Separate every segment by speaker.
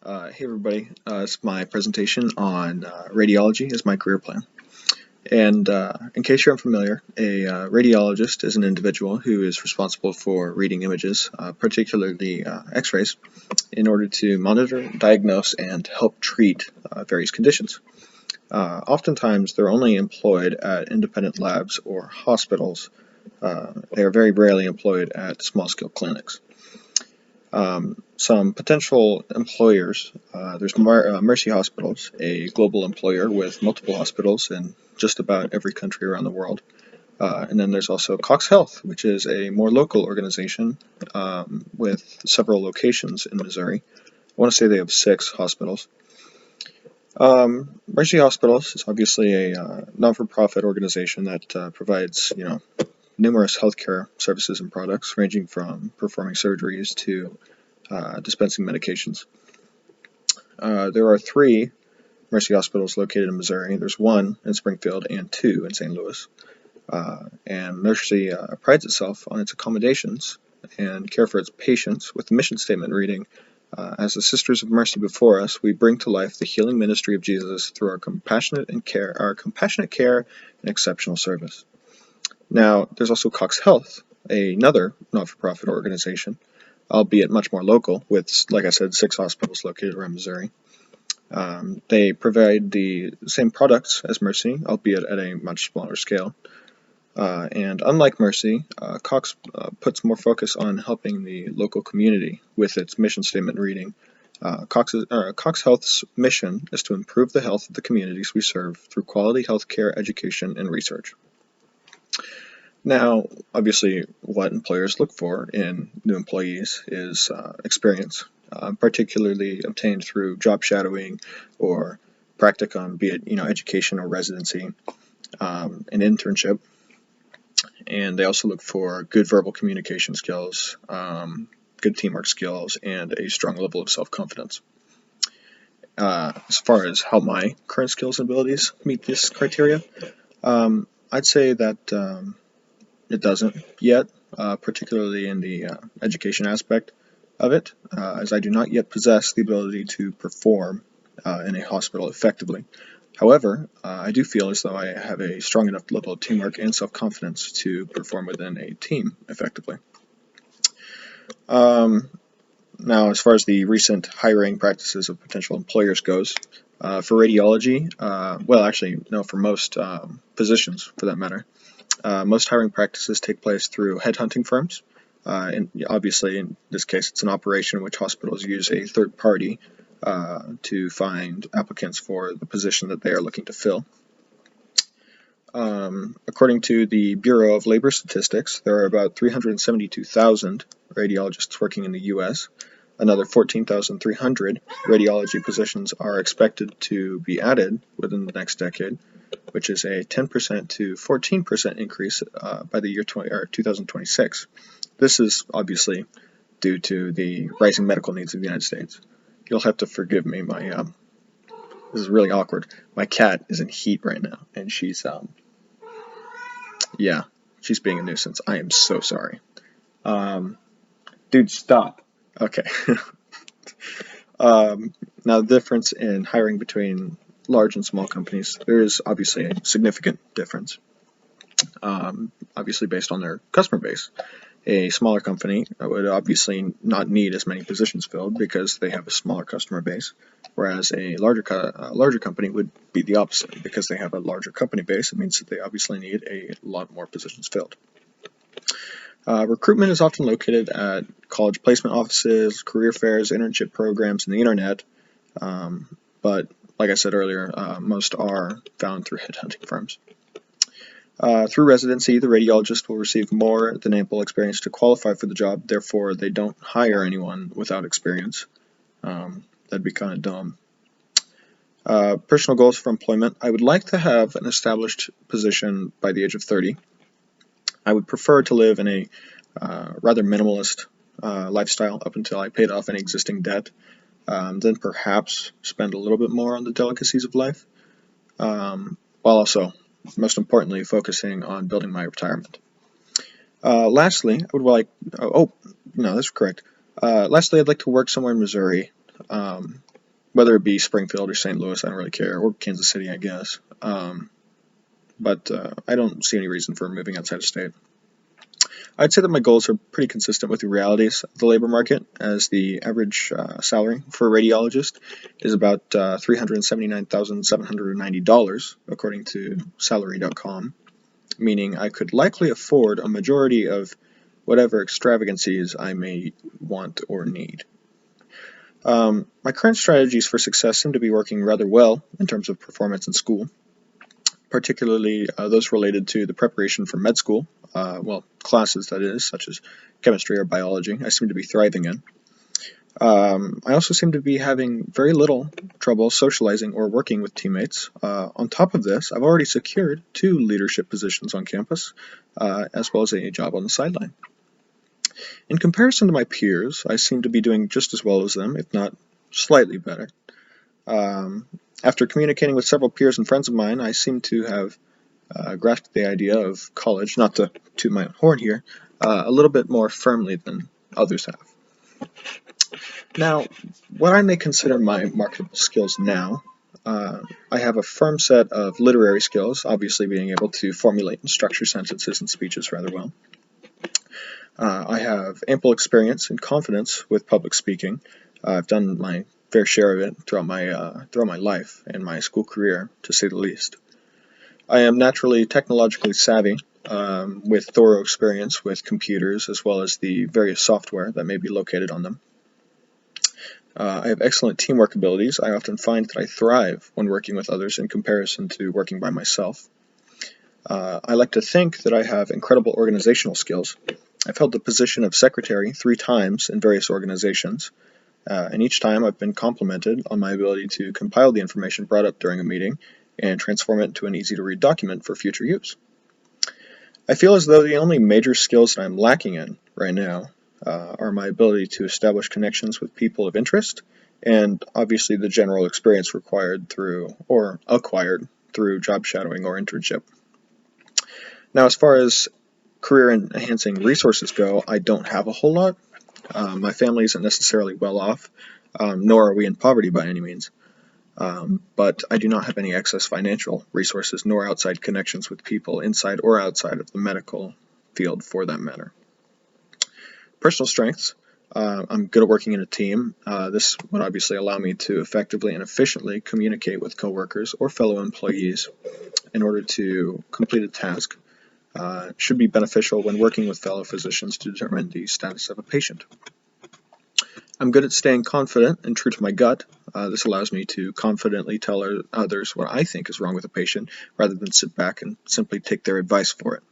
Speaker 1: Hey everybody, it's my presentation on radiology as my career plan. And in case you're unfamiliar, a radiologist is an individual who is responsible for reading images, particularly x-rays, in order to monitor, diagnose, and help treat various conditions. Oftentimes they're only employed at independent labs or hospitals. They are very rarely employed at small-scale clinics. Some potential employers, there's Mercy Hospitals, a global employer with multiple hospitals in just about every country around the world. And then there's also Cox Health, which is a more local organization with several locations in Missouri. I want to say they have 6 hospitals. Mercy Hospitals is obviously a non-for-profit organization that provides, numerous healthcare services and products, ranging from performing surgeries to dispensing medications. There are 3 Mercy hospitals located in Missouri. There's 1 in Springfield and 2 in St. Louis. And Mercy prides itself on its accommodations and care for its patients, with the mission statement reading, as the Sisters of Mercy before us, we bring to life the healing ministry of Jesus through our compassionate care and exceptional service. Now, there's also Cox Health, another not-for-profit organization, albeit much more local, with, like I said, 6 hospitals located around Missouri. They provide the same products as Mercy, albeit at a much smaller scale. And unlike Mercy, Cox puts more focus on helping the local community with its mission statement reading. Cox Health's mission is to improve the health of the communities we serve through quality healthcare, education, and research. Now, obviously, what employers look for in new employees is experience, particularly obtained through job shadowing or practicum, be it education or residency, an internship. And they also look for good verbal communication skills, good teamwork skills, and a strong level of self-confidence. As far as how my current skills and abilities meet this criteria, I'd say that it doesn't yet, particularly in the education aspect of it, as I do not yet possess the ability to perform in a hospital effectively. However, I do feel as though I have a strong enough level of teamwork and self-confidence to perform within a team effectively. Now, as far as the recent hiring practices of potential employers goes, for radiology, for most positions for that matter, most hiring practices take place through headhunting firms. And obviously, in this case, it's an operation in which hospitals use a third party to find applicants for the position that they are looking to fill. According to the Bureau of Labor Statistics, there are about 372,000 radiologists working in the U.S. Another 14,300 radiology positions are expected to be added within the next decade, which is a 10% to 14% increase by the year 2026. This is obviously due to the rising medical needs of the United States. You'll have to forgive me. This is really awkward. My cat is in heat right now, and she's being a nuisance. I am so sorry. Dude, stop. Okay. Now, the difference in hiring between large and small companies, there is obviously a significant difference, obviously based on their customer base. A smaller company would obviously not need as many positions filled because they have a smaller customer base, whereas a larger company would be the opposite. Because they have a larger company base, it means that they obviously need a lot more positions filled. Recruitment is often located at college placement offices, career fairs, internship programs, and the internet, but like I said earlier, most are found through headhunting firms. Through residency, the radiologist will receive more than ample experience to qualify for the job. Therefore, they don't hire anyone without experience. That'd be kind of dumb. Personal goals for employment. I would like to have an established position by the age of 30. I would prefer to live in a rather minimalist lifestyle up until I paid off any existing debt. Then perhaps spend a little bit more on the delicacies of life, while also, most importantly, focusing on building my retirement. Lastly, I would like, that's correct. Lastly, I'd like to work somewhere in Missouri, whether it be Springfield or St. Louis, I don't really care, or Kansas City, I guess. But I don't see any reason for moving outside of state. I'd say that my goals are pretty consistent with the realities of the labor market, as the average salary for a radiologist is about $379,790, according to salary.com, meaning I could likely afford a majority of whatever extravagancies I may want or need. My current strategies for success seem to be working rather well in terms of performance in school, particularly those related to the preparation for med school, classes that is, such as chemistry or biology, I seem to be thriving in. I also seem to be having very little trouble socializing or working with teammates. On top of this, I've already secured 2 leadership positions on campus, as well as a job on the sideline. In comparison to my peers, I seem to be doing just as well as them, if not slightly better. After communicating with several peers and friends of mine, I seem to have grasped the idea of college, not to toot my own horn here, a little bit more firmly than others have. Now, what I may consider my marketable skills now, I have a firm set of literary skills, obviously being able to formulate and structure sentences and speeches rather well. I have ample experience and confidence with public speaking. I've done my fair share of it throughout my life and my school career, to say the least. I am naturally technologically savvy, with thorough experience with computers as well as the various software that may be located on them. I have excellent teamwork abilities. I often find that I thrive when working with others in comparison to working by myself. I like to think that I have incredible organizational skills. I've held the position of secretary 3 times in various organizations, and each time I've been complimented on my ability to compile the information brought up during a meeting and transform it into an easy-to-read document for future use. I feel as though the only major skills that I'm lacking in right now are my ability to establish connections with people of interest, and obviously the general experience required through, or acquired through, job shadowing or internship. Now, as far as career-enhancing resources go, I don't have a whole lot. My family isn't necessarily well off, nor are we in poverty by any means. But I do not have any excess financial resources nor outside connections with people inside or outside of the medical field, for that matter. Personal strengths. I'm good at working in a team. This would obviously allow me to effectively and efficiently communicate with coworkers or fellow employees in order to complete a task. Should be beneficial when working with fellow physicians to determine the status of a patient. I'm good at staying confident and true to my gut. This allows me to confidently tell others what I think is wrong with a patient, rather than sit back and simply take their advice for it.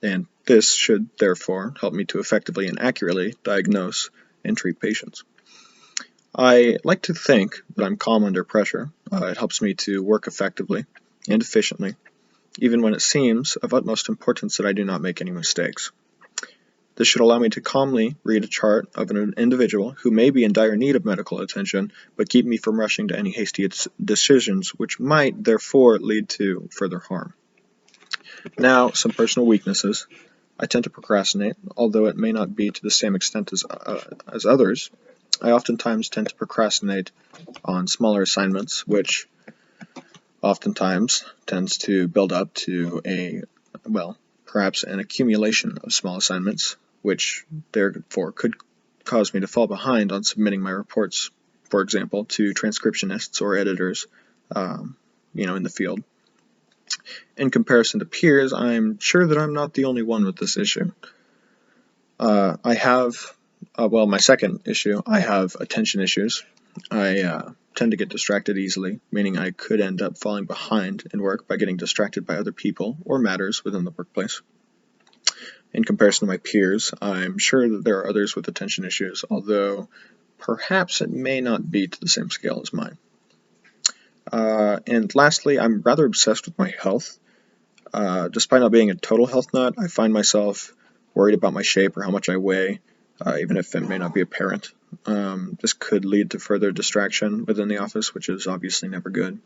Speaker 1: And this should, therefore, help me to effectively and accurately diagnose and treat patients. I like to think that I'm calm under pressure. It helps me to work effectively and efficiently, even when it seems of utmost importance that I do not make any mistakes. This should allow me to calmly read a chart of an individual who may be in dire need of medical attention, but keep me from rushing to any hasty decisions which might, therefore, lead to further harm. Now, some personal weaknesses. I tend to procrastinate, although it may not be to the same extent as others. I oftentimes tend to procrastinate on smaller assignments, which oftentimes tends to build up to perhaps an accumulation of small assignments, which therefore could cause me to fall behind on submitting my reports, for example, to transcriptionists or editors, in the field. In comparison to peers, I'm sure that I'm not the only one with this issue. I have, my second issue, I have attention issues. I tend to get distracted easily, meaning I could end up falling behind in work by getting distracted by other people or matters within the workplace. In comparison to my peers, I'm sure that there are others with attention issues, although perhaps it may not be to the same scale as mine. And lastly, I'm rather obsessed with my health. Despite not being a total health nut, I find myself worried about my shape or how much I weigh, even if it may not be apparent. This could lead to further distraction within the office, which is obviously never good.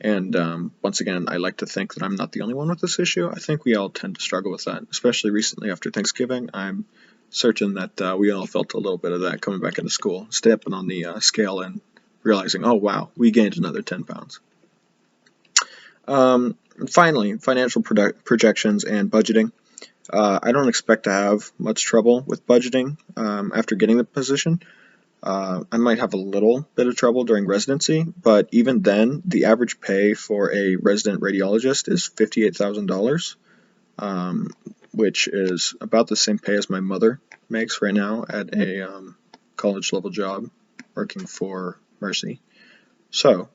Speaker 1: And once again, I like to think that I'm not the only one with this issue. I think we all tend to struggle with that, especially recently after Thanksgiving. I'm certain that we all felt a little bit of that coming back into school, stepping on the scale and realizing, oh wow, we gained another 10 pounds. Finally, financial projections and budgeting. I don't expect to have much trouble with budgeting after getting the position. I might have a little bit of trouble during residency, but even then, the average pay for a resident radiologist is $58,000, which is about the same pay as my mother makes right now at a college level job working for Mercy. So,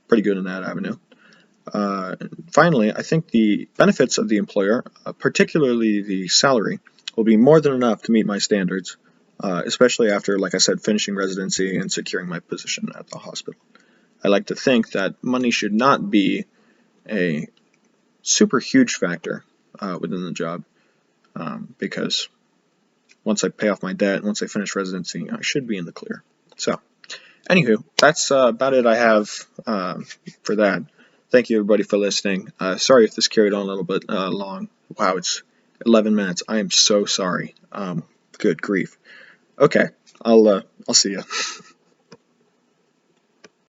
Speaker 1: pretty good in that avenue. Finally, I think the benefits of the employer, particularly the salary, will be more than enough to meet my standards, especially after, like I said, finishing residency and securing my position at the hospital. I like to think that money should not be a super huge factor within the job, because once I pay off my debt, once I finish residency, I should be in the clear. So, anywho, that's about it I have for that. Thank you, everybody, for listening. Sorry if this carried on a little bit long. Wow, it's 11 minutes. I am so sorry. Good grief. Okay, I'll see you.